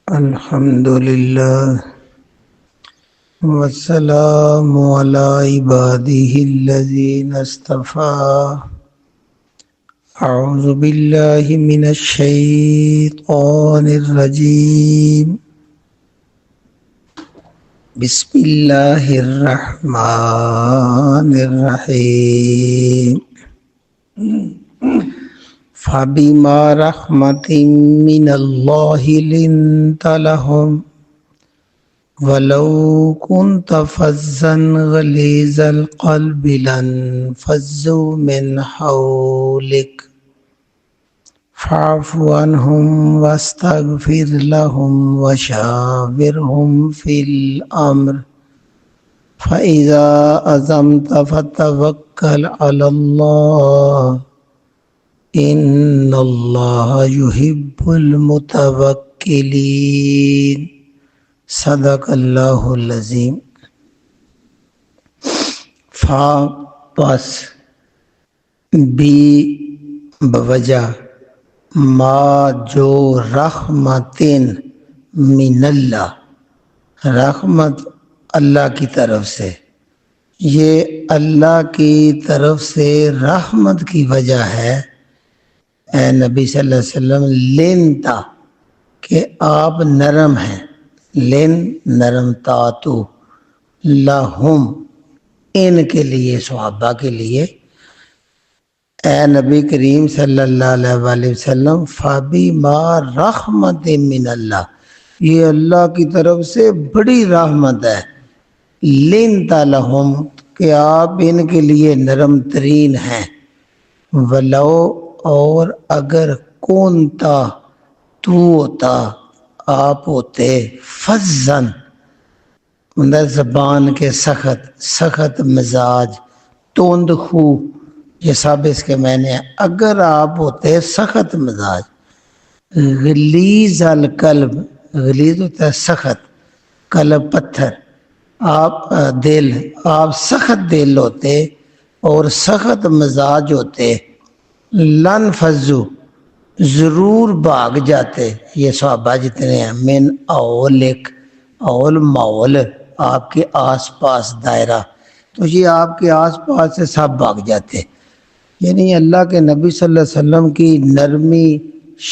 الحمد لله والسلام على عباده الذين اصطفى. أعوذ بالله من الشيطان الرجيم. بسم الله الرحمن الرحيم. فبما رحمة من الله لنت لهم ولو كنت فظا غليظ القلب لانفضوا من حولك فاعف عنهم واستغفر لهم وشاورهم في الأمر فإذا عزمت فتوكل على الله ان اللہ یحب المتوکلین. صدق اللہ العظیم. فا پس، بی بوجہ، ما جو رحمتن من اللہ، رحمت اللہ کی طرف سے، یہ اللہ کی طرف سے رحمت کی وجہ ہے اے نبی صلی اللہ علیہ وسلم. لنتا کہ آپ نرم ہیں، لن نرم تاتو، لہم ان کے لیے، صحابہ کے لیے. اے نبی کریم صلی اللہ علیہ وآلہ وسلم، فَبِمَا رحمت من اللہ، یہ اللہ کی طرف سے بڑی رحمت ہے. لنتا لہم کہ آپ ان کے لیے نرم ترین ہیں. ولو اور اگر کونتا تو ہوتا، آپ ہوتے، فظن زبان کے سخت، سخت مزاج، توند خو، یہ سب اس کے معنی ہیں. اگر آپ ہوتے سخت مزاج، غلیظ القلب، غلیظ ہوتا ہے سخت، قلب پتھر، آپ دل، آپ سخت دل ہوتے اور سخت مزاج ہوتے، لن فضو ضرور بھاگ جاتے. یہ صحابہ جتنے ہیں، من اولک، اول ماحول، آپ کے آس پاس دائرہ، تو یہ آپ کے آس پاس سے سب بھاگ جاتے. یعنی اللہ کے نبی صلی اللہ علیہ وسلم کی نرمی،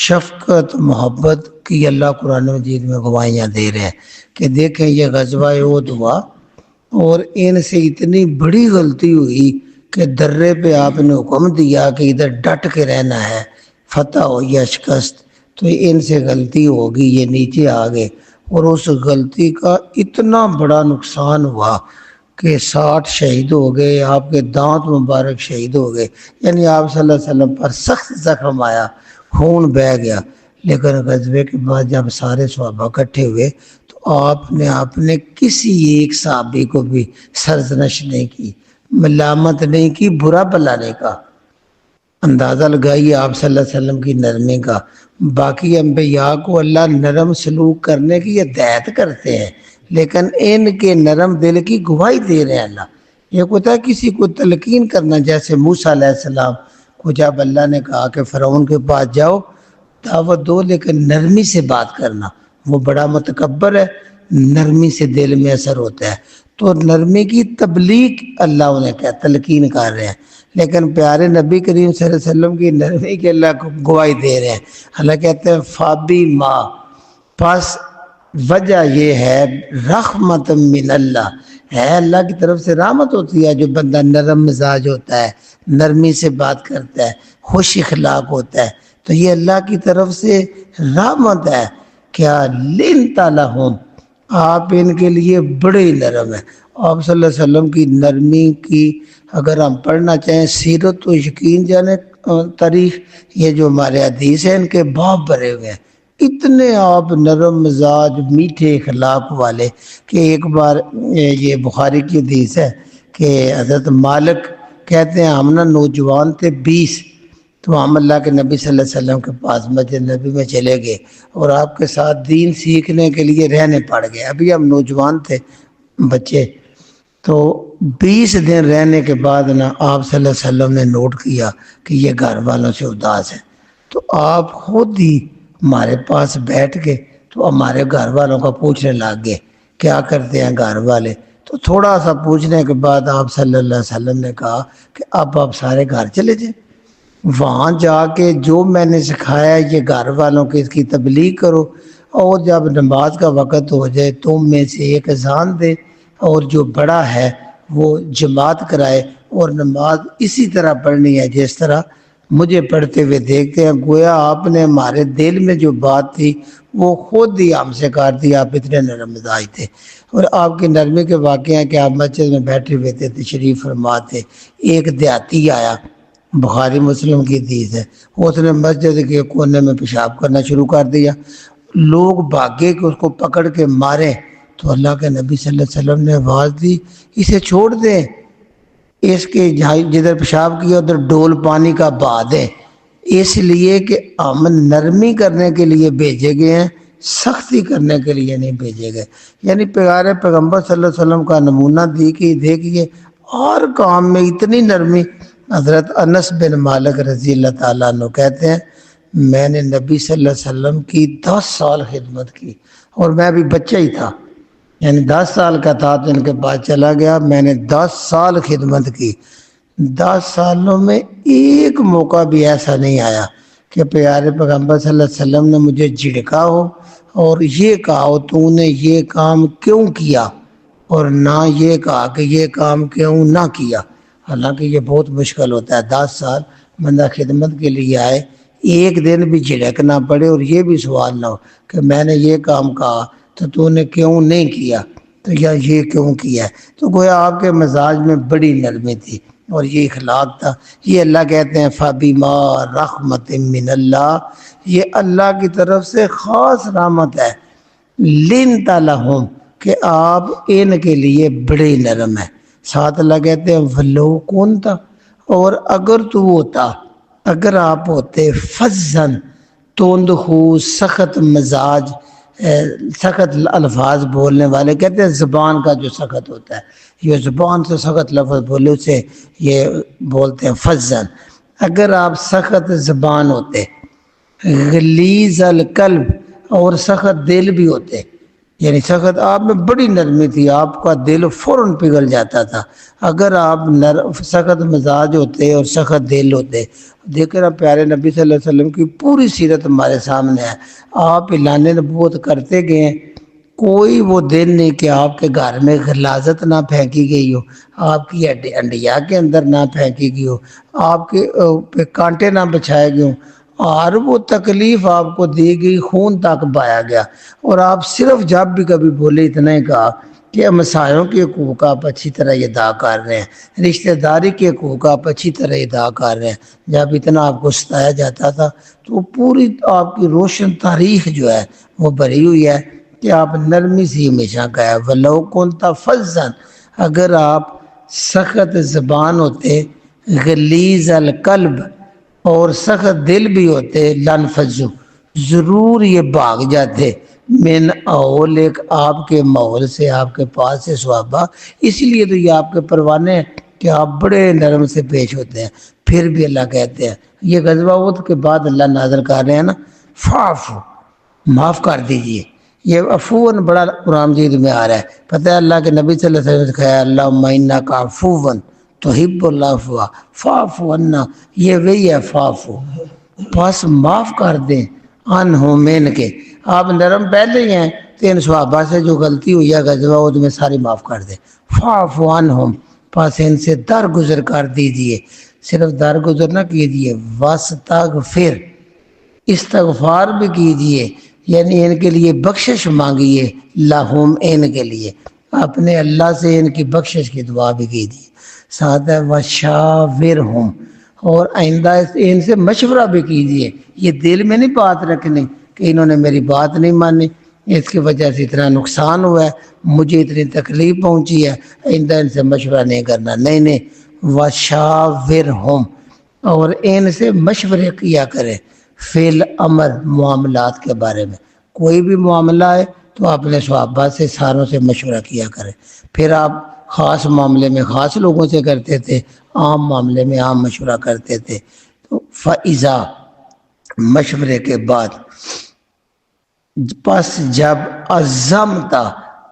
شفقت، محبت کی اللہ قرآن مجید میں گواہیاں دے رہے ہیں کہ دیکھیں یہ غزوہ احد ہوا اور ان سے اتنی بڑی غلطی ہوئی کہ درے پہ آپ نے حکم دیا کہ ادھر ڈٹ کے رہنا ہے، فتح ہو یا شکست، تو ان سے غلطی ہوگی، یہ نیچے آ گئے اور اس غلطی کا اتنا بڑا نقصان ہوا کہ 60 شہید ہو گئے، آپ کے دانت مبارک شہید ہو گئے. یعنی آپ صلی اللہ علیہ وسلم پر سخت زخم آیا، خون بہہ گیا. لیکن غزوے کے بعد جب سارے صحابہ اکٹھے ہوئے تو آپ نے کسی ایک صحابی کو بھی سرزنش نہیں کی، ملامت نہیں کی، برا بھلا نہیں کہا. اندازہ لگائیے آپ صلی اللہ علیہ وسلم کی نرمی کا. باقی انبیاء کو اللہ نرم سلوک کرنے کی ہدایت کرتے ہیں، لیکن ان کے نرم دل کی گواہی دے رہے ہیں اللہ. یہ ہوتا ہے کسی کو تلقین کرنا، جیسے موسیٰ علیہ السلام کو جب اللہ نے کہا کہ فرعون کے پاس جاؤ، دعوت دو لیکن نرمی سے بات کرنا، وہ بڑا متکبر ہے، نرمی سے دل میں اثر ہوتا ہے. تو نرمی کی تبلیغ اللہ انہیں تلقین کر رہے ہیں. لیکن پیارے نبی کریم صلی اللہ علیہ وسلم کی نرمی کے اللہ کو گواہی دے رہے ہیں. اللہ کہتے ہیں فابی ما، پس وجہ یہ ہے رحمت من اللہ، ہے اللہ کی طرف سے رحمت ہوتی ہے. جو بندہ نرم مزاج ہوتا ہے، نرمی سے بات کرتا ہے، خوش اخلاق ہوتا ہے، تو یہ اللہ کی طرف سے رحمت ہے. کیا لنتا لہم، آپ ان کے لیے بڑے نرم ہیں. آپ صلی اللہ علیہ وسلم کی نرمی کی اگر ہم پڑھنا چاہیں سیرت تو یقین جانے تاریخ، یہ جو ہمارے حدیث ہیں ان کے باب بھرے ہوئے ہیں. اتنے آپ نرم مزاج، میٹھے اخلاق والے کہ ایک بار یہ بخاری کی حدیث ہے کہ حضرت مالک کہتے ہیں ہم نوجوان تھے 20، تو ہم اللہ کے نبی صلی اللہ علیہ وسلم کے پاس مسجد نبی میں چلے گئے اور آپ کے ساتھ دین سیکھنے کے لیے رہنے پڑ گئے. ابھی ہم نوجوان تھے، بچے. تو 20 دن رہنے کے بعد نا آپ صلی اللہ علیہ وسلم نے نوٹ کیا کہ یہ گھر والوں سے اداس ہے، تو آپ خود ہی ہمارے پاس بیٹھ کے، تو تو ہمارے گھر والوں کا پوچھنے لگ گئے کیا کرتے ہیں گھر والے. تو تھوڑا سا پوچھنے کے بعد آپ صلی اللہ علیہ وسلم نے کہا کہ اب آپ سارے گھر چلے جائیں, وہاں جا کے جو میں نے سکھایا یہ گھر والوں کی اس کی تبلیغ کرو, اور جب نماز کا وقت ہو جائے تم میں سے ایک اذان دے اور جو بڑا ہے وہ جماعت کرائے, اور نماز اسی طرح پڑھنی ہے جس طرح مجھے پڑھتے ہوئے دیکھتے ہیں. گویا آپ نے ہمارے دل میں جو بات تھی وہ خود ہی ہم سے کر دی, آپ اتنے نرم مزاج تھے. اور آپ کی نرمی کے واقعہ ہیں کہ آپ مسجد میں بیٹھے ہوئے تھے, تشریف فرما تھے, ایک دیہاتی آیا, بخاری مسلم کی حدیث ہے, اس نے مسجد کے کونے میں پیشاب کرنا شروع کر دیا, لوگ بھاگے کہ اس کو پکڑ کے مارے, تو اللہ کے نبی صلی اللہ علیہ وسلم نے آواز دی اسے چھوڑ دیں, اس کے جدھر پیشاب کیا ادھر ڈول پانی کا بہا دیں, اس لیے کہ ہم نرمی کرنے کے لیے بھیجے گئے ہیں, سختی کرنے کے لیے نہیں بھیجے گئے. یعنی پیارے پیغمبر صلی اللہ علیہ وسلم کا نمونہ دیکھیے اور کام میں اتنی نرمی. حضرت انس بن مالک رضی اللہ تعالیٰ عنہ کہتے ہیں میں نے نبی صلی اللہ علیہ وسلم کی 10 سال خدمت کی, اور میں بھی بچہ ہی تھا, یعنی 10 سال کا تھا تو ان کے پاس چلا گیا. میں نے 10 سال خدمت کی, 10 سالوں میں ایک موقع بھی ایسا نہیں آیا کہ پیارے پیغمبر صلی اللہ علیہ وسلم نے مجھے جھڑکا ہو اور یہ کہا ہو تو نے یہ کام کیوں کیا, اور نہ یہ کہا کہ یہ کام کیوں نہ کیا. حالانکہ یہ بہت مشکل ہوتا ہے, 10 سال بندہ خدمت کے لیے آئے, ایک دن بھی جھڑکنا پڑے اور یہ بھی سوال نہ ہو کہ میں نے یہ کام کہا تو نے کیوں نہیں کیا, تو یا یہ کیوں کیا ہے. تو گویا آپ کے مزاج میں بڑی نرمی تھی اور یہ اخلاق تھا. یہ اللہ کہتے ہیں فَبِمَا رَحْمَةٍ مِّنَ اللَّهِ, یہ اللہ کی طرف سے خاص رحمت ہے, لِنْتَ لَهُمْ, کہ آپ ان کے لیے بڑے نرم ہیں. ساتھ اللہ کہتے ہیں وَلَوْ كُنْتَ, اور اگر تو ہوتا, اگر آپ ہوتے فَزًّا, توندخو, سخت مزاج, سخت الفاظ بولنے والے, کہتے ہیں زبان کا جو سخت ہوتا ہے, یہ زبان سے سخت لفظ بولے اسے یہ بولتے ہیں فَزًّا. اگر آپ سخت زبان ہوتے, غلیظ القلب, اور سخت دل بھی ہوتے, یعنی سخت آپ میں بڑی نرمی تھی, آپ کا دل فوراً پگھل جاتا تھا. اگر آپ سخت مزاج ہوتے اور سخت دل ہوتے, دیکھ رہا پیارے نبی صلی اللہ علیہ وسلم کی پوری سیرت ہمارے سامنے ہے, آپ اعلان نبوت کرتے گئے ہیں, کوئی وہ دن نہیں کہ آپ کے گھر میں غلاظت نہ پھینکی گئی ہو, آپ کی انڈیا کے اندر نہ پھینکی گئی ہو, آپ کے پہ کانٹے نہ بچھائے گئے ہوں, اور وہ تکلیف آپ کو دی گئی, خون تک بہایا گیا, اور آپ صرف جب بھی کبھی بولے اتنا ہی کہا کہ مسائلوں کے حقوق آپ اچھی طرح ادا کر رہے ہیں, رشتہ داری کے حقوق آپ اچھی طرح ادا کر رہے ہیں. جب اتنا آپ کو ستایا جاتا تھا تو پوری آپ کی روشن تاریخ جو ہے وہ بھری ہوئی ہے کہ آپ نرمی سے ہمیشہ کہا وَلَوْ كُنْتَ فَزًّا, اگر آپ سخت زبان ہوتے, غلیظ القلب, اور سخت دل بھی ہوتے, لَنْفَضُّوا, ضرور یہ بھاگ جاتے, من اولیک, آپ کے ماحول سے, آپ کے پاس سے صحابہ. اسی لیے تو یہ آپ کے پروانے ہیں کہ آپ بڑے نرم سے پیش ہوتے ہیں. پھر بھی اللہ کہتے ہیں, یہ غزوہ احد کے بعد اللہ نازل کر رہے ہیں نا, فَاعْفُوا, معاف کر دیجئے. یہ عفوًا بڑا قرآن مجید میں آ رہا ہے. پتہ ہے اللہ کے نبی صلی اللہ علیہ وسلم نے کہا اللہم انک عفو تحب العفو فاعف عنا, یہ وہی ہے فاعفو, بس معاف کر دیں, عنہم, ان کے. آپ نرم پہلے ہی ہیں تو ان صحابہ سے جو غلطی ہوئی ہے غزوہ احد میں ساری معاف کر دیں. فاعف عنہم, پس ان سے درگزر کر دیجئے, صرف درگزر نہ کیجئے, واستغفر, استغفار بھی کیجئے, یعنی ان کے لیے بخشش مانگیے, لہم, ان کے لیے, اپنے اللہ سے ان کی بخشش کی دعا بھی کیجئے. ساتھ ہے وشاورہم, اور آئندہ ان سے مشورہ بھی کیجئے. یہ دل میں نہیں بات رکھنی کہ انہوں نے میری بات نہیں مانی, اس کی وجہ سے اتنا نقصان ہوا ہے, مجھے اتنی تکلیف پہنچی ہے, آئندہ ان سے مشورہ نہیں کرنا. نہیں, وشاورہم, اور ان سے مشورے کیا کرے, فی الامر, معاملات کے بارے میں. کوئی بھی معاملہ ہے تو اپنے صحابہ سے, ساروں سے مشورہ کیا کرے. پھر آپ خاص معاملے میں خاص لوگوں سے کرتے تھے, عام معاملے میں عام مشورہ کرتے تھے. تو فَإِذَا, مشورے کے بعد, پس جب عزمتا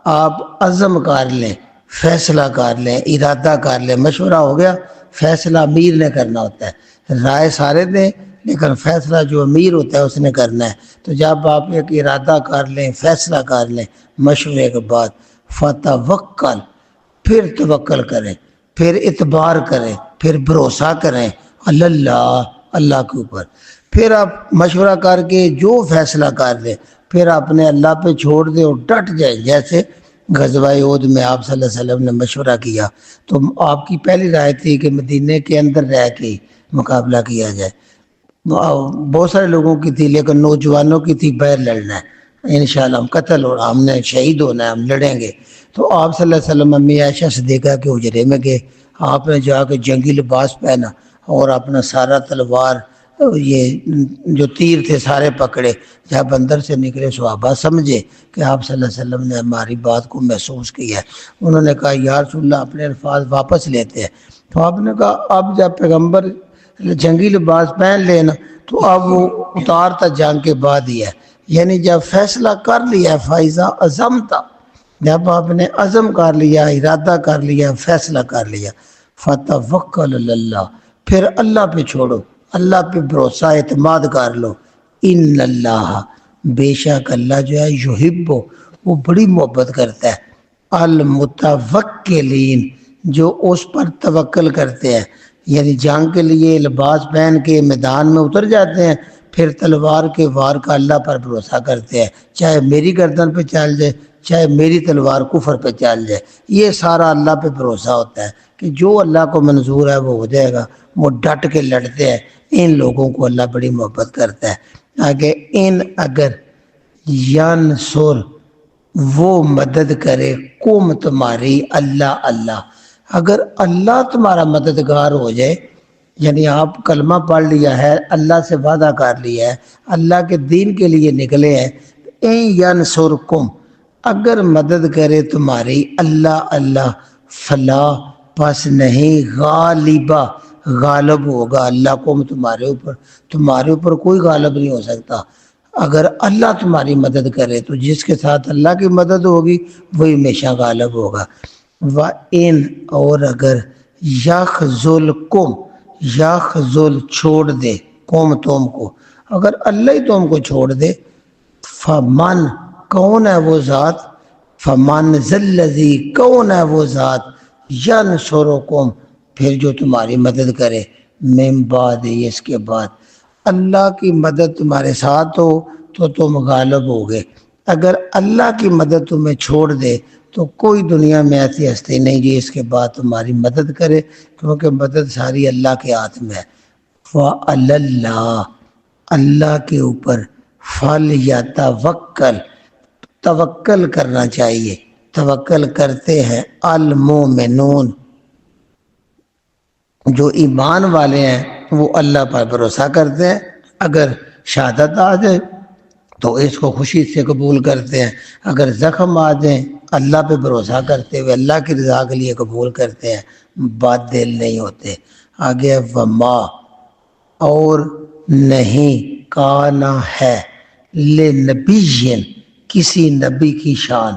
آپ عزم کر لیں، فیصلہ کر لیں، ارادہ کر لیں، مشورہ ہو گیا، فیصلہ امیر نے کرنا ہوتا ہے، رائے سارے دیں لیکن فیصلہ جو امیر ہوتا ہے اس نے کرنا ہے۔ تو جب آپ ایک ارادہ کر لیں، فیصلہ کر لیں مشورے کے بعد، فتوکل، پھر توکل کریں، پھر اعتبار کریں، پھر بھروسہ کریں اللہ، اللہ کے اوپر۔ پھر آپ مشورہ کر کے جو فیصلہ کر دیں پھر آپ نے اللہ پہ چھوڑ دیں اور ڈٹ جائیں۔ جیسے غزوہ احد میں آپ صلی اللہ علیہ وسلم نے مشورہ کیا تو آپ کی پہلی رائے تھی کہ مدینے کے اندر رہ کے مقابلہ کیا جائے، بہت سارے لوگوں کی تھی لیکن نوجوانوں کی تھی باہر لڑنا ہے، انشاءاللہ ہم قتل ہو رہا، ہم نے شہید ہونا ہے، ہم لڑیں گے۔ تو آپ صلی اللہ علیہ وسلم امی عائشہ صدیقہ کے حجرے میں گئے، آپ نے جا کے جنگی لباس پہنا اور اپنا سارا تلوار یہ جو تیر تھے سارے پکڑے۔ جب اندر سے نکلے صحابہ سمجھے کہ آپ صلی اللہ علیہ وسلم نے ہماری بات کو محسوس کیا ہے، انہوں نے کہا یا رسول اللہ اپنے الفاظ واپس لیتے ہیں۔ تو آپ نے کہا اب جب پیغمبر جنگی لباس پہن لینا تو اب وہ اتارتا جنگ کے بعد ہی ہے، یعنی جب فیصلہ کر لیا فائزہ عزمتا، جب آپ نے عزم کر لیا، ارادہ کر لیا، فیصلہ کر لیا، فتوکل اللہ، پھر اللہ پہ چھوڑو، اللہ پہ بھروسہ اعتماد کر لو۔ ان اللہ، بے شک اللہ جو ہے یحب، وہ بڑی محبت کرتا ہے، المتوکلین، جو اس پر توکل کرتے ہیں، یعنی جنگ کے لیے لباس پہن کے میدان میں اتر جاتے ہیں، پھر تلوار کے وار کا اللہ پر بھروسہ کرتے ہیں، چاہے میری گردن پہ چل جائے چاہے میری تلوار کفر پہ چل جائے، یہ سارا اللہ پہ بھروسہ ہوتا ہے کہ جو اللہ کو منظور ہے وہ ہو جائے گا، وہ ڈٹ کے لڑتے ہیں۔ ان لوگوں کو اللہ بڑی محبت کرتا ہے۔ آگے ان اگر ینصر، وہ مدد کرے، کم تمہاری، اللہ اللہ، اگر اللہ تمہارا مددگار ہو جائے، یعنی آپ کلمہ پڑھ لیا ہے، اللہ سے وعدہ کر لیا ہے، اللہ کے دین کے لیے نکلے ہیں، ان ینصرکم، اگر مدد کرے تمہاری اللہ اللہ، فلا، پس نہیں، غالبہ، غالب ہوگا اللہ کو تمہارے اوپر کوئی غالب نہیں ہو سکتا۔ اگر اللہ تمہاری مدد کرے تو جس کے ساتھ اللہ کی مدد ہوگی وہی ہمیشہ غالب ہوگا۔ وَإِنْ، اور اگر یخذلکم، یخذل، چھوڑ دے، قوم تم کو، اگر اللہ ہی تم کو چھوڑ دے، فمن، کون ہے وہ ذات، فمن ذلذی، کون ہے وہ ذات، ینصرکم، پھر جو تمہاری مدد کرے، من بعد، اس کے بعد، اللہ کی مدد تمہارے ساتھ ہو تو تم غالب ہوگے، اگر اللہ کی مدد تمہیں چھوڑ دے تو کوئی دنیا میں ایسی ہستی نہیں جی اس کے بعد تمہاری مدد کرے، کیونکہ مدد ساری اللہ کے ہاتھ میں ہے۔ وَعَلَى اللَّهِ، اللہ کے اوپر، فَلْيَتَوَکَّلْ، توکل کرنا چاہیے، توکل کرتے ہیں المؤمنون، جو ایمان والے ہیں وہ اللہ پر بھروسہ کرتے ہیں، اگر شہادت آ جائے تو اس کو خوشی سے قبول کرتے ہیں، اگر زخم آ جائیں اللہ پہ بھروسہ کرتے ہوئے اللہ کی رضا کے لیے قبول کرتے ہیں، بات دل نہیں ہوتے۔ آگے وما، اور نہیں، کانا ہے، لنبی، کسی نبی کی شان،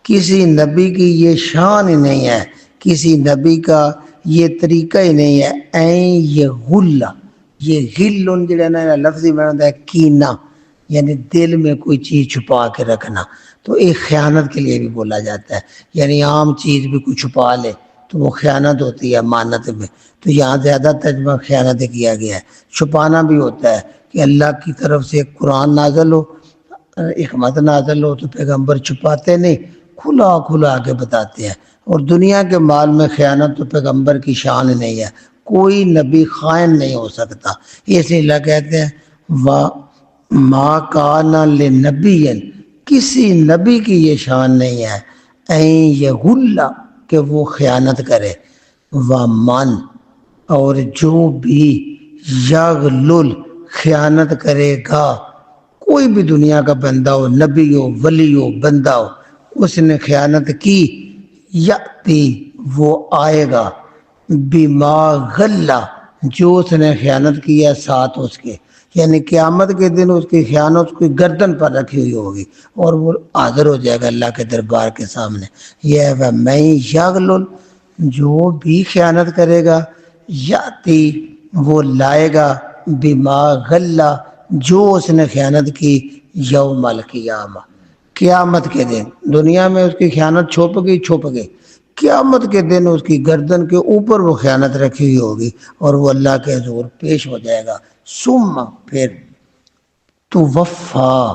کسی نبی کی یہ شان ہی نہیں ہے، کسی نبی کا یہ طریقہ ہی نہیں ہے، این یہ غلہ، یہ غل جڑا نا لفظی معنی ہے کینہ، یعنی دل میں کوئی چیز چھپا کے رکھنا، تو ایک خیانت کے لیے بھی بولا جاتا ہے، یعنی عام چیز بھی کوئی چھپا لے تو وہ خیانت ہوتی ہے امانت میں، تو یہاں زیادہ ترجمہ خیانت کیا گیا ہے۔ چھپانا بھی ہوتا ہے کہ اللہ کی طرف سے قرآن نازل ہو، حکمت نازل ہو تو پیغمبر چھپاتے نہیں، کھلا کھلا کے بتاتے ہیں، اور دنیا کے مال میں خیانت تو پیغمبر کی شان نہیں ہے، کوئی نبی خائن نہیں ہو سکتا، اس لیے اللہ کہتے ہیں ما کان لنبی، کسی نبی کی یہ شان نہیں ہے، این یغل، کہ وہ خیانت کرے، ومن، اور جو بھی یغلل، خیانت کرے گا، کوئی بھی دنیا کا بندہ ہو، نبی ہو، ولی ہو، بندہ ہو، اس نے خیانت کی، یاتی، وہ آئے گا، بما غلہ، جو اس نے خیانت کی ہے ساتھ اس کے، یعنی قیامت کے دن اس کی خیانت اس کی گردن پر رکھی ہوئی ہوگی اور وہ حاضر ہو جائے گا اللہ کے دربار کے سامنے. یہ ہے میں یغلل، جو بھی خیانت کرے گا، یاتی وہ لائے گا بما غلہ جو اس نے خیانت کی یوم القیامہ قیامت کے دن. دنیا میں اس کی خیانت چھپ گئی، قیامت کے دن اس کی گردن کے اوپر وہ خیانت رکھی ہوئی ہوگی اور وہ اللہ کے حضور پیش ہو جائے گا. ثم پھر تو وفا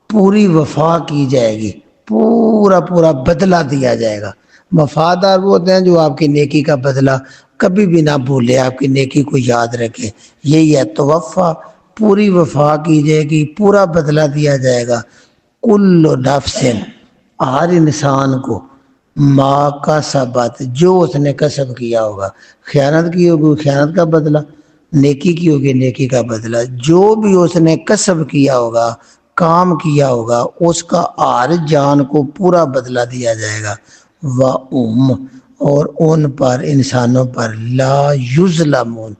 پوری وفا کی جائے گی، پورا بدلہ دیا جائے گا. وفادار وہ ہوتے ہیں جو آپ کی نیکی کا بدلہ کبھی بھی نہ بھولے، آپ کی نیکی کو یاد رکھے. یہی ہے تو وفا، پوری وفا کی جائے گی، پورا بدلہ دیا جائے گا. کل نفس، ہر انسان کو، ما کسبت جو اس نے کسب کیا ہوگا. خیانت کی ہوگی خیانت کا بدلہ، نیکی کی ہوگی نیکی کا بدلہ. جو بھی اس نے کسب کیا ہوگا، کام کیا ہوگا، اس کا ہر جان کو پورا بدلہ دیا جائے گا. اور ان پر انسانوں پر لا یظلمون،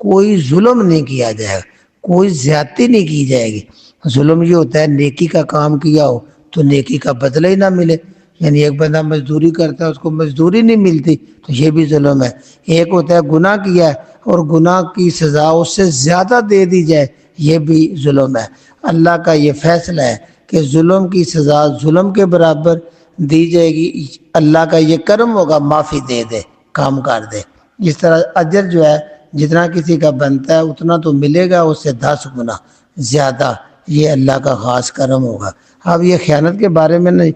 کوئی ظلم نہیں کیا جائے گا، کوئی زیادتی نہیں کی جائے گی. ظلم یہ ہوتا ہے نیکی کا کام کیا ہو تو نیکی کا بدلہ ہی نہ ملے. یعنی ایک بندہ مزدوری کرتا ہے اس کو مزدوری نہیں ملتی تو یہ بھی ظلم ہے. ایک ہوتا ہے گناہ کیا ہے اور گناہ کی سزا اس سے زیادہ دے دی جائے، یہ بھی ظلم ہے. اللہ کا یہ فیصلہ ہے کہ ظلم کی سزا ظلم کے برابر دی جائے گی. اللہ کا یہ کرم ہوگا معافی دے دے، کام کر دے. اس طرح اجر جو ہے جتنا کسی کا بنتا ہے اتنا تو ملے گا، اس سے 10 گنا زیادہ. یہ اللہ کا خاص کرم ہوگا. اب یہ خیانت کے بارے میں نہیں،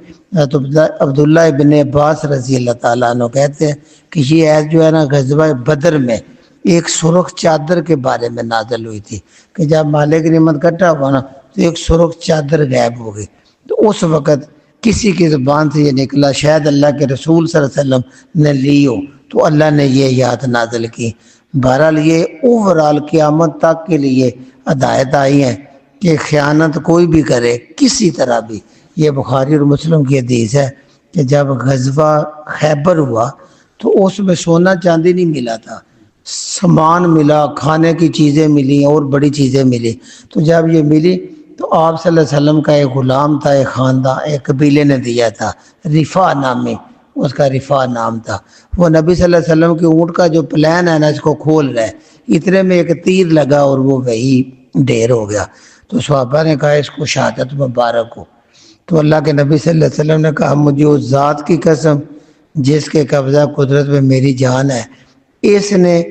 تو عبداللہ ابن عباس رضی اللہ تعالیٰ عنہ کہتے ہیں کہ یہ آیت جو ہے نا غزوہ بدر میں ایک سرخ چادر کے بارے میں نازل ہوئی تھی کہ جب مالک نعمت کٹا ہوا نا تو ایک سرخ چادر غائب ہو گئی. تو اس وقت کسی کی زبان سے یہ نکلا، شاید اللہ کے رسول صلی اللہ علیہ وسلم نے لی ہو، تو اللہ نے یہ آیت نازل کی. بہرحال یہ اوورال قیامت تک کے لیے ہدایت آئی ہیں کہ خیانت کوئی بھی کرے کسی طرح بھی. یہ بخاری اور مسلم کی حدیث ہے کہ جب غزوہ خیبر ہوا تو اس میں سونا چاندی نہیں ملا تھا، سامان ملا، کھانے کی چیزیں ملی اور بڑی چیزیں ملی. تو جب یہ ملی تو آپ صلی اللہ علیہ وسلم کا ایک غلام تھا، ایک خاندان، ایک قبیلے نے دیا تھا، رفا نامی، اس کا رفا نام تھا. وہ نبی صلی اللہ علیہ وسلم کے اونٹ کا جو پلان ہے نا اس کو کھول رہا ہے، اتنے میں ایک تیر لگا اور وہ وہی ڈھیر ہو گیا. تو صحابہ نے کہا اس کو شہادت مبارک ہو. تو اللہ کے نبی صلی اللہ علیہ وسلم نے کہا مجھے اس ذات کی قسم جس کے قبضہ قدرت میں میری جان ہے، اس نے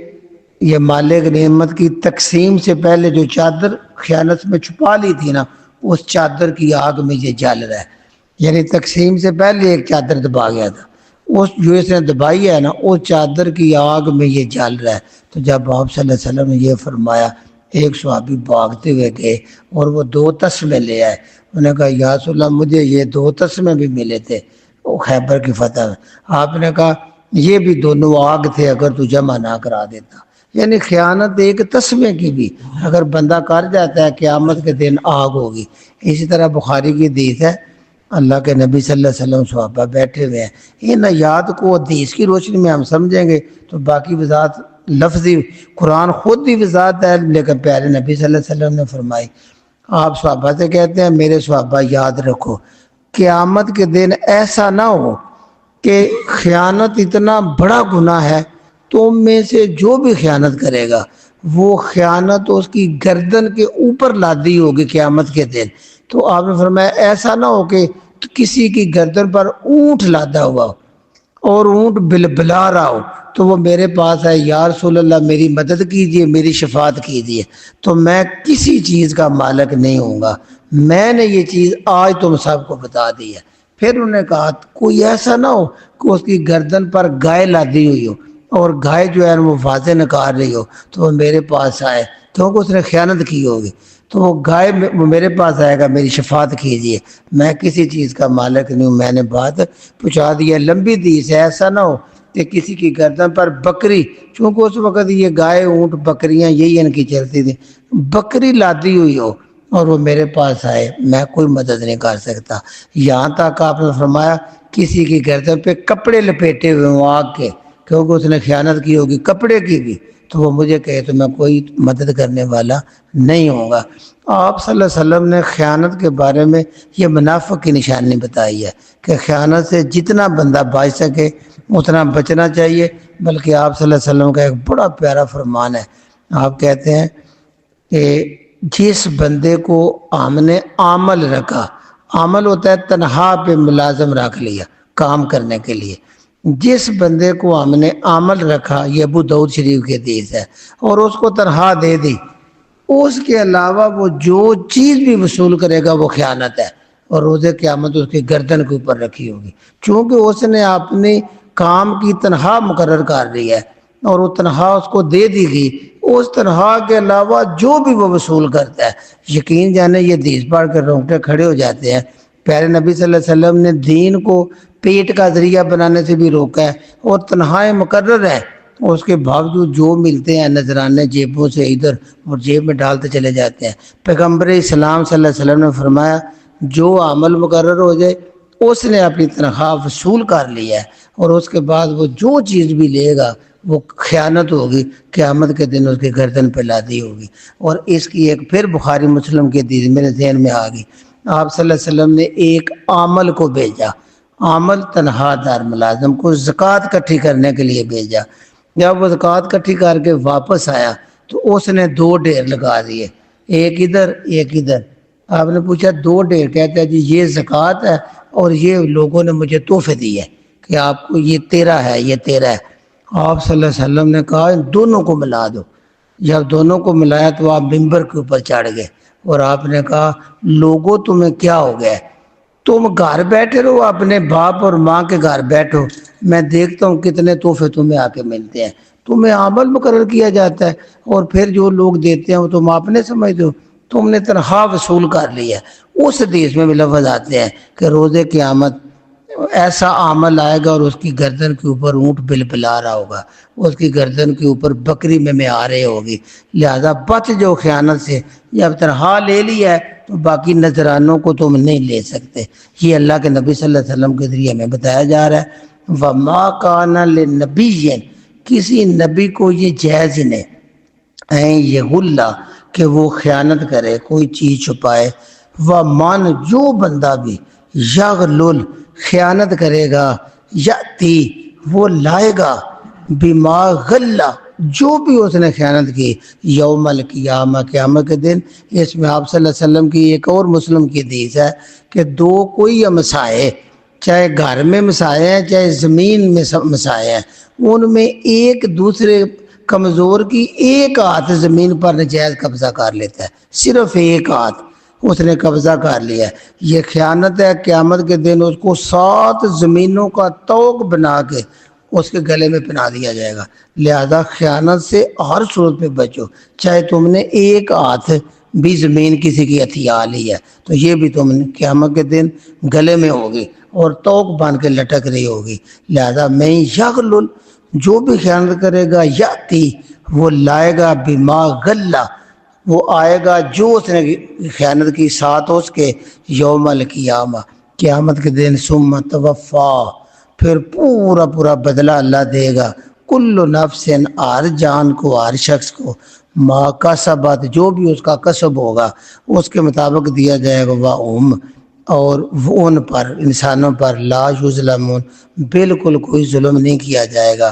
یہ مالک نعمت کی تقسیم سے پہلے جو چادر خیانت میں چھپا لی تھی نا اس چادر کی آگ میں یہ جل رہا ہے. یعنی تقسیم سے پہلے ایک چادر دبا گیا تھا، اس جو اس نے دبائی ہے نا اس چادر کی آگ میں یہ جل رہا ہے. تو جب آپ صلی اللہ علیہ وسلم نے یہ فرمایا، ایک صحابی بھاگتے ہوئے گئے اور وہ 2 تسمے لے آئے. انہوں نے کہا یا رسول اللہ مجھے یہ 2 تسمے بھی ملے تھے وہ خیبر کی فتح میں. آپ نے کہا یہ بھی دونوں آگ تھے اگر تو جمع نہ کرا دیتا. یعنی خیانت ایک تسمے کی بھی اگر بندہ کر جاتا ہے قیامت کے دن آگ ہوگی. اسی طرح بخاری کی حدیث ہے، اللہ کے نبی صلی اللہ علیہ وسلم صحابہ بیٹھے ہوئے ہیں. ان آیات کو حدیث کی روشنی میں ہم سمجھیں گے تو باقی وضاحت لفظی قرآن خود بھی وضاحت ہے لیکن پیارے نبی صلی اللہ علیہ وسلم نے فرمائی. آپ صحابہ سے کہتے ہیں میرے صحابہ یاد رکھو قیامت کے دن ایسا نہ ہو کہ خیانت اتنا بڑا گناہ ہے تم میں سے جو بھی خیانت کرے گا وہ خیانت اس کی گردن کے اوپر لادی ہوگی قیامت کے دن. تو آپ نے فرمایا ایسا نہ ہو کہ کسی کی گردن پر اونٹ لادا ہوا ہو اور اونٹ بلبلا رہا ہو تو وہ میرے پاس ہے یا رسول اللہ میری مدد کیجئے، میری شفاعت کیجئے، تو میں کسی چیز کا مالک نہیں ہوں گا، میں نے یہ چیز آج تم سب کو بتا دی ہے. پھر انہوں نے کہا کوئی ایسا نہ ہو کہ اس کی گردن پر گائے لادی ہوئی ہو اور گائے جو ہے وہ واضح نکال رہی ہو تو وہ میرے پاس آئے کیونکہ اس نے خیانت کی ہوگی، تو وہ گائے میرے پاس آئے گا میری شفاعت کیجئے، میں کسی چیز کا مالک نہیں ہوں، میں نے بات پہنچا دی ہے. لمبی حدیث ہے، ایسا نہ ہو کہ کسی کی گردن پر بکری، چونکہ اس وقت یہ گائے اونٹ بکریاں یہی ان کی چلتی تھی، بکری لادی ہوئی ہو اور وہ میرے پاس آئے، میں کوئی مدد نہیں کر سکتا. یہاں تک آپ نے فرمایا کسی کی گردن پہ کپڑے لپیٹے ہوئے ہوں آگ کے کیونکہ اس نے خیانت کی ہوگی کپڑے کی بھی، تو وہ مجھے کہے تو میں کوئی مدد کرنے والا نہیں ہوں گا۔ آپ صلی اللہ علیہ وسلم نے خیانت کے بارے میں یہ منافق کی نشانی بتائی ہے کہ خیانت سے جتنا بندہ بچ سکے اتنا بچنا چاہیے، بلکہ آپ صلی اللہ علیہ وسلم کا ایک بڑا پیارا فرمان ہے۔ آپ کہتے ہیں کہ جس بندے کو ہم نے عمل رکھا، عمل ہوتا ہے تنہا پہ ملازم رکھ لیا کام کرنے کے لیے، جس بندے کو ہم نے عمل رکھا، یہ ابو داؤد شریف کی حدیث ہے، اور اس کو تنہا دے دی، اس کے علاوہ وہ جو چیز بھی وصول کرے گا وہ خیانت ہے، اور روز قیامت اس کی گردن کے اوپر رکھی ہوگی، چونکہ اس نے اپنی کام کی تنخواہ مقرر کر دی ہے اور وہ تنخواہ اس کو دے دی گئی، اس تنخواہ کے علاوہ جو بھی وہ وصول کرتا ہے، یقین جانے یہ حدیث پڑھ کر رونگٹے کھڑے ہو جاتے ہیں۔ پیارے نبی صلی اللہ علیہ وسلم نے دین کو پیٹ کا ذریعہ بنانے سے بھی روکا ہے، اور تنخواہیں مقرر ہے، اس کے باوجود جو ملتے ہیں نذرانے جیبوں سے ادھر اور جیب میں ڈالتے چلے جاتے ہیں۔ پیغمبر اسلام صلی اللہ علیہ وسلم نے فرمایا جو عمل مقرر ہو جائے اس نے اپنی تنخواہ وصول کر لیا ہے، اور اس کے بعد وہ جو چیز بھی لے گا وہ خیانت ہوگی، قیامت کے دن اس کی گردن پہ لادی ہوگی۔ اور اس کی ایک پھر بخاری مسلم کی حدیث میرے ذہن میں آ گئی، آپ صلی اللہ علیہ وسلم نے ایک عامل کو بھیجا، عامل تنہا دار ملازم کو زکوٰۃ اکٹھی کرنے کے لیے بھیجا۔ جب وہ زکوٰۃ اکٹھی کر کے واپس آیا تو اس نے 2 ڈھیر لگا دیے، ایک ادھر ایک ادھر۔ آپ نے پوچھا 2 ڈھیر، کہتا ہے جی یہ زکوٰۃ ہے اور یہ لوگوں نے مجھے تحفے دی ہے کہ آپ کو یہ تیرا ہے، یہ تیرا ہے۔ آپ صلی اللہ علیہ وسلم نے کہا ان دونوں کو ملا دو۔ جب دونوں کو ملایا تو آپ ممبر کے اوپر چڑھ گئے اور آپ نے کہا لوگوں تمہیں کیا ہو گیا ہے؟ تم گھر بیٹھے رہو، اپنے باپ اور ماں کے گھر بیٹھو، میں دیکھتا ہوں کتنے تحفے تمہیں آ کے ملتے ہیں، تمہیں عمل مقرر کیا جاتا ہے اور پھر جو لوگ دیتے ہیں وہ تم اپنے سمجھتے ہو، تم نے تنخواہ وصول کر لی ہے۔ اس حدیث میں بھی لفظ آتے ہیں کہ روز قیامت ایسا عمل آئے گا اور اس کی گردن کے اوپر اونٹ بلبلا رہا ہوگا، اس کی گردن کے اوپر بکری میں آ رہے ہوگی، لہذا بچ جو خیانت سے۔ جب تنخواہ لے لی ہے تو باقی نذرانوں کو تم نہیں لے سکتے۔ یہ اللہ کے نبی صلی اللہ علیہ وسلم کے ذریعے ہمیں بتایا جا رہا ہے۔ وَمَا كَانَ لِنَبِيٍّ، کسی نبی کو یہ جائز نہیں یغل کہ وہ خیانت کرے، کوئی چیز چھپائے۔ وَمَن، جو بندہ بھی یغلل خیانت کرے گا، یاتی وہ لائے گا، بما غل جو بھی اس نے خیانت کی، یوم القیامہ قیامت کے دن۔ اس میں آپ صلی اللہ علیہ وسلم کی ایک اور مسلم کی حدیث ہے کہ 2 کوئی مسائے، چاہے گھر میں مسائے ہیں چاہے زمین میں مسائے ہیں، ان میں ایک دوسرے کمزور کی ایک ہاتھ زمین پر نجائز قبضہ کر لیتا ہے، صرف ایک ہاتھ اس نے قبضہ کر لیا ہے، یہ خیانت ہے۔ قیامت کے دن اس کو 7 زمینوں کا طوق بنا کے اس کے گلے میں پہنا دیا جائے گا۔ لہذا خیانت سے ہر صورت پہ بچو، چاہے تم نے ایک ہاتھ بھی زمین کسی کی ہتھیا لی ہے تو یہ بھی تم نے قیامت کے دن گلے میں ہوگی اور طوق باندھ کے لٹک رہی ہوگی۔ لہذا میں یغلل جو بھی خیانت کرے گا، یاتی وہ لائے گا، بما غل وہ آئے گا جو اس نے خیانت کی، ساتھ اس کے، یوم القیامہ قیامت کے دن، ثم توفا پھر پورا پورا بدلہ اللہ دے گا، کل نفس ہر جان کو، ہر شخص کو، ما کسبت جو بھی اس کا کسب ہوگا اس کے مطابق دیا جائے گا، وہم اور وہ ان پر انسانوں پر، لا یظلمون بالکل کوئی ظلم نہیں کیا جائے گا۔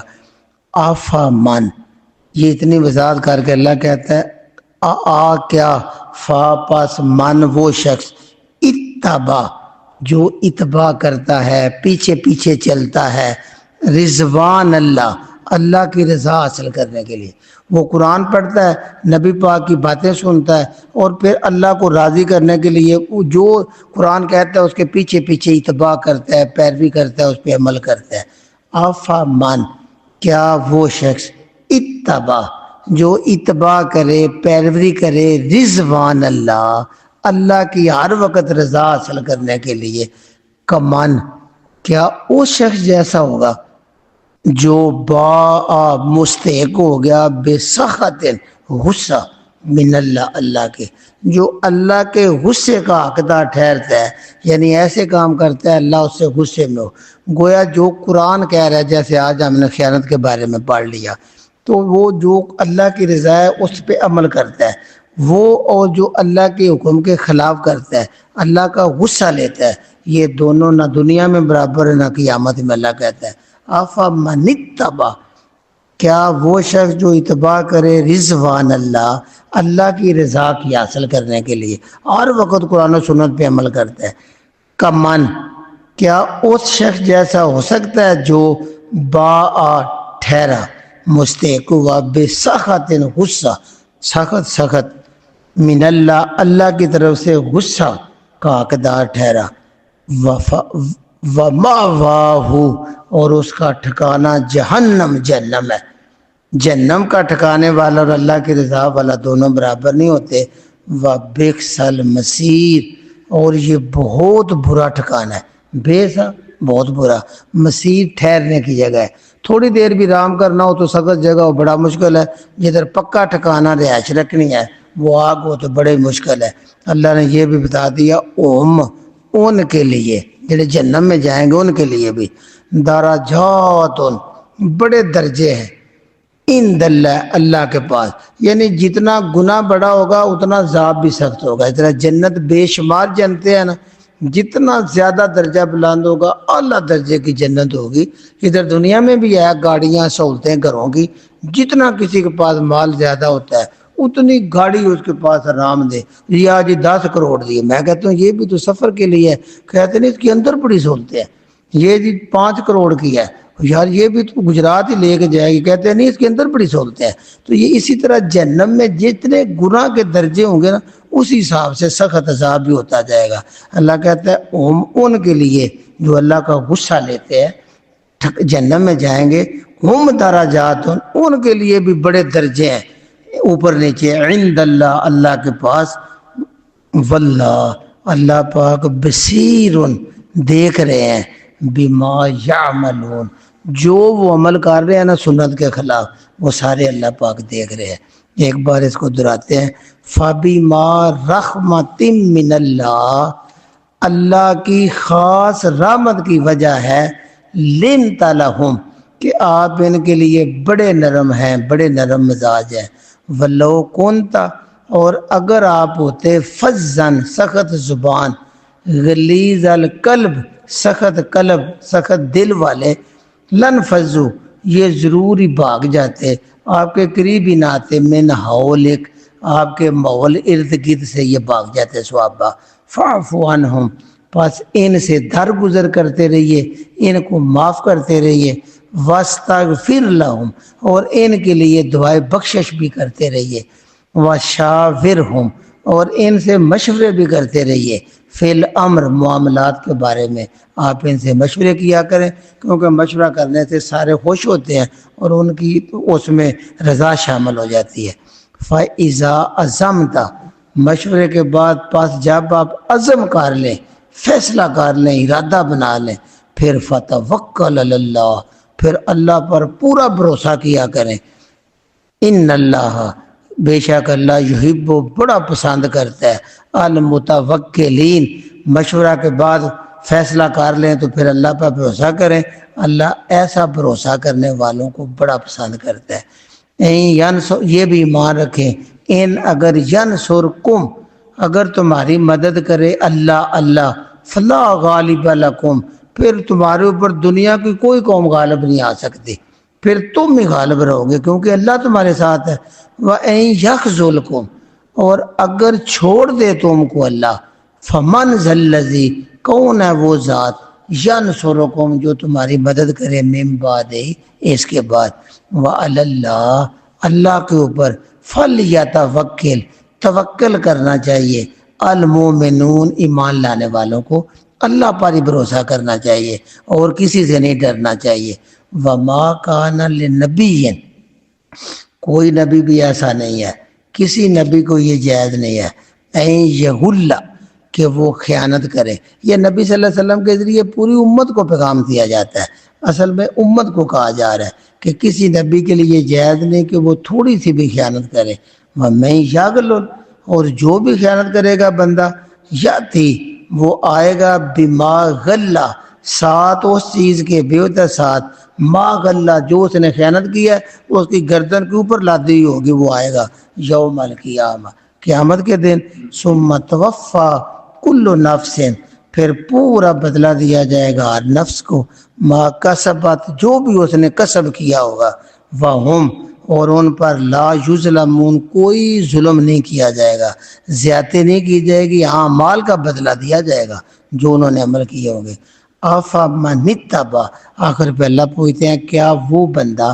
آفا من، یہ اتنی وضاحت کر کے اللہ کہتا ہے کیا، فا پس من وہ شخص، اتبا جو اتباع کرتا ہے، پیچھے پیچھے چلتا ہے، رضوان اللہ اللہ کی رضا حاصل کرنے کے لیے، وہ قرآن پڑھتا ہے، نبی پاک کی باتیں سنتا ہے اور پھر اللہ کو راضی کرنے کے لیے جو قرآن کہتا ہے اس کے پیچھے پیچھے اتباع کرتا ہے، پیروی کرتا ہے، اس پہ عمل کرتا ہے۔ آفا من، کیا وہ شخص، اتبا جو اتباع کرے، پیروی کرے، رضوان اللہ اللہ کی ہر وقت رضا حاصل کرنے کے لیے، کمان کیا اس شخص جیسا ہوگا جو با مستحق ہو گیا، بے سخط غصہ من اللہ اللہ کے، جو اللہ کے غصے کا حقدار ٹھہرتا ہے، یعنی ایسے کام کرتا ہے اللہ اس سے غصے میں ہو۔ گویا جو قرآن کہہ رہا ہے، جیسے آج ہم نے خیانت کے بارے میں پڑھ لیا تو وہ جو اللہ کی رضا ہے اس پہ عمل کرتا ہے وہ، اور جو اللہ کے حکم کے خلاف کرتا ہے، اللہ کا غصہ لیتا ہے، یہ دونوں نہ دنیا میں برابر ہے نہ قیامت میں۔ اللہ کہتا ہے افمن اتبع، کیا وہ شخص جو اتباع کرے رضوان اللہ، اللہ کی رضا کی حاصل کرنے کے لیے ہر وقت قرآن و سنت پہ عمل کرتا ہے، کمن، کیا اس شخص جیسا ہو سکتا ہے جو با ٹھہرا مستحق ہوا بے سخط غصہ، سخت من اللہ، اللہ کی طرف سے غصہ کا حقدار ٹھہرا، ومأواہ، اور اس کا ٹھکانہ جہنم، جہنم ہے۔ جہنم کا ٹھکانے والا اور اللہ کی رضا والا دونوں برابر نہیں ہوتے۔ وبئس المصیر، اور یہ بہت برا ٹھکانہ ہے، بئس بہت برا، مصیر ٹھہرنے کی جگہ ہے۔ تھوڑی دیر بھی آرام کرنا ہو تو سخت جگہ ہو بڑا مشکل ہے، جدھر پکا ٹھکانہ رہائش رکھنی ہے وہ آگ ہو تو بڑے مشکل ہے۔ اللہ نے یہ بھی بتا دیا ان کے لیے جنہیں جہنم میں جائیں گے ان کے لیے بھی درجات، بڑے درجے ہیں، عند اللہ، اللہ کے پاس، یعنی جتنا گناہ بڑا ہوگا اتنا عذاب بھی سخت ہوگا۔ اتنا جنت بے شمار جنتے ہیں نا، جتنا زیادہ درجہ بلند ہوگا اعلیٰ درجے کی جنت ہوگی۔ ادھر دنیا میں بھی ہے گاڑیاں، سہولتیں گھروں کی، جتنا کسی کے پاس مال زیادہ ہوتا ہے اتنی گاڑی اس کے پاس آرام دے، یہ آج 10 کروڑ دی، میں کہتا ہوں یہ بھی تو سفر کے لیے ہے، کہتے نہیں اس کے اندر بڑی سہولتیں ہیں، یہ جی 5 کروڑ کی ہے یار، یہ بھی تو گجرات ہی لے کے جائے گی، کہتے ہیں نہیں اس کے اندر بڑی سہولتیں ہیں۔ تو یہ اسی طرح جہنم میں جتنے گناہ کے درجے ہوں گے نا اسی حساب سے سخت عذاب بھی ہوتا جائے گا۔ اللہ کہتا ہے ان کے لیے جو اللہ کا غصہ لیتے ہیں جہنم میں جائیں گے، ہم درجات، ان کے لیے بھی بڑے درجے ہیں اوپر نیچے، عند اللہ، اللہ کے پاس، واللہ، اللہ پاک بصیر، دیکھ رہے ہیں، بما یعملون، جو وہ عمل کر رہے ہیں نا سنت کے خلاف وہ سارے اللہ پاک دیکھ رہے ہیں۔ ایک بار اس کو دہراتے ہیں، فبما رحمت من اللہ، اللہ کی خاص رحمت کی وجہ ہے، لنت لہم، کہ آپ ان کے لیے بڑے نرم ہیں، بڑے نرم مزاج ہیں، ولو کنتا، اور اگر آپ ہوتے فظً، سخت زبان، غلیظ القلب، سخت قلب، سخت دل والے، لنفضوا، یہ ضرور ہی بھاگ جاتے، آپ کے قریب ہی نہ آتے، من حولک، آپ کے ماحول ارد گرد سے یہ بھاگ جاتے صحابہ، فاعف عنہم، پس ان سے درگزر کرتے رہیے، ان کو معاف کرتے رہیے، واستغفر لہم، اور ان کے لیے دعائے بخشش بھی کرتے رہیے، وشاورہم، اور ان سے مشورے بھی کرتے رہیے، فی الامر، معاملات کے بارے میں آپ ان سے مشورے کیا کریں، کیونکہ مشورہ کرنے سے سارے خوش ہوتے ہیں اور ان کی اس میں رضا شامل ہو جاتی ہے۔ فَإِذَا عَزَمْتَ، مشورے کے بعد پس جب آپ عزم کر لیں، فیصلہ کر لیں، ارادہ بنا لیں، پھر فَتَوَكَّلْ عَلَى اللَّهِ، پھر اللہ پر پورا بھروسہ کیا کریں، ان اللہ، بے شک اللہ یحب، بڑا پسند کرتا ہے، المتوکلین، مشورہ کے بعد فیصلہ کر لیں تو پھر اللہ پر بھروسہ کریں، اللہ ایسا بھروسہ کرنے والوں کو بڑا پسند کرتا ہے۔ یہ بھی ایمان رکھیں، ان اگر ینصرکم، اگر تمہاری مدد کرے اللہ فلا غالب لکم، پھر تمہارے اوپر دنیا کی کوئی قوم غالب نہیں آ سکتی، پھر تم ہی غالب رہو گے کیونکہ اللہ تمہارے ساتھ ہے۔ وَإِن يَخْذُلْكُمْ، اور اگر چھوڑ دے تم کو اللہ، فَمَنْ ذَا الَّذِي، کون ہے وہ ذات، يَنْصُرُكُمْ، جو تمہاری مدد کرے، من بعد، اس کے بعد، وَعَلَى اللَّهِ، اللہ کے اوپر، فَلْيَتَوَكَّلْ، توکل کرنا چاہیے، المؤمنون، ایمان لانے والوں کو اللہ پر ہی بھروسہ کرنا چاہیے اور کسی سے نہیں ڈرنا چاہیے۔ وَمَا كَانَ لِنَبِيٍّ، کوئی نبی بھی ایسا نہیں ہے، کسی نبی کو یہ جائز نہیں ہے، این یغل، کہ وہ خیانت کرے۔ یہ نبی صلی اللہ علیہ وسلم کے ذریعے پوری امت کو پیغام دیا جاتا ہے، اصل میں امت کو کہا جا رہا ہے کہ کسی نبی کے لیے جائز نہیں کہ وہ تھوڑی سی بھی خیانت کرے۔ وَمَن یغلل، اور جو بھی خیانت کرے گا بندہ، یاتی، وہ آئے گا، بما غلہ، ساتھ اس چیز کے، بے ہوتا ساتھ، ما غلہ جو اس نے خیانت کی ہے اس کی گردن کے اوپر لادی ہوگی، وہ آئے گا یوم القیامہ، قیامت کے دن۔ ثم توفی کل نفس، پھر پورا بدلہ دیا جائے گا ہر نفس کو، ما کسبت جو بھی اس نے کسب کیا ہوگا، وہم اور ان پر لا یظلمون کوئی ظلم نہیں کیا جائے گا، زیادتی نہیں کی جائے گی، ہاں مال کا بدلہ دیا جائے گا جو انہوں نے عمل کیے ہوں گے۔ آفا من اتبع، آخر پہ اللہ پوچھتے ہیں کیا وہ بندہ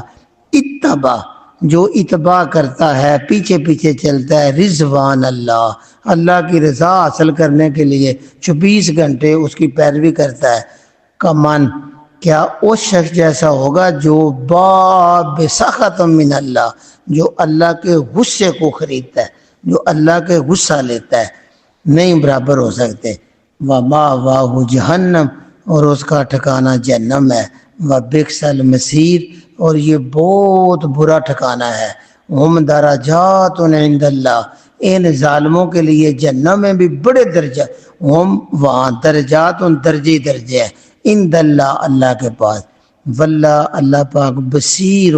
اتبع جو اتباع کرتا ہے، پیچھے پیچھے چلتا ہے، رضوان اللہ، اللہ کی رضا حاصل کرنے کے لیے 24 گھنٹے اس کی پیروی کرتا ہے، کمن کیا اس شخص جیسا ہوگا جو باب سخط من اللہ، جو اللہ کے غصے کو خریدتا ہے، جو اللہ کے غصہ لیتا ہے، نہیں برابر ہو سکتے۔ وما واہ جہنم، اور اس کا ٹھکانہ جہنم ہے، وبئس المصیر، اور یہ بہت برا ٹھکانہ ہے۔ ہم درجات عند اللہ، ان ظالموں کے لیے جہنم میں بھی بڑے درجہ، ہم وہاں درجات درجے درجے ہیں، عند اللہ اللہ کے پاس، واللہ اللہ پاک بصیر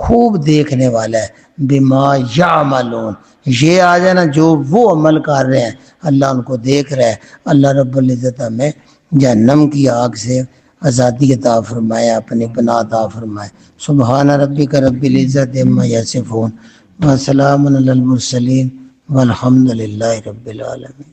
خوب دیکھنے والا ہے، بما یعملون، یہ آ جانا جو وہ عمل کر رہے ہیں اللہ ان کو دیکھ رہا ہے۔ اللہ رب العزت ہمیں جہنم کی آگ سے آزادی عطا فرمائے، اپنی پناہ عطا فرمائے۔ سبحان ربک رب العزت عما یصفون، وسلام علی المرسلین، والحمد للہ رب العالمین۔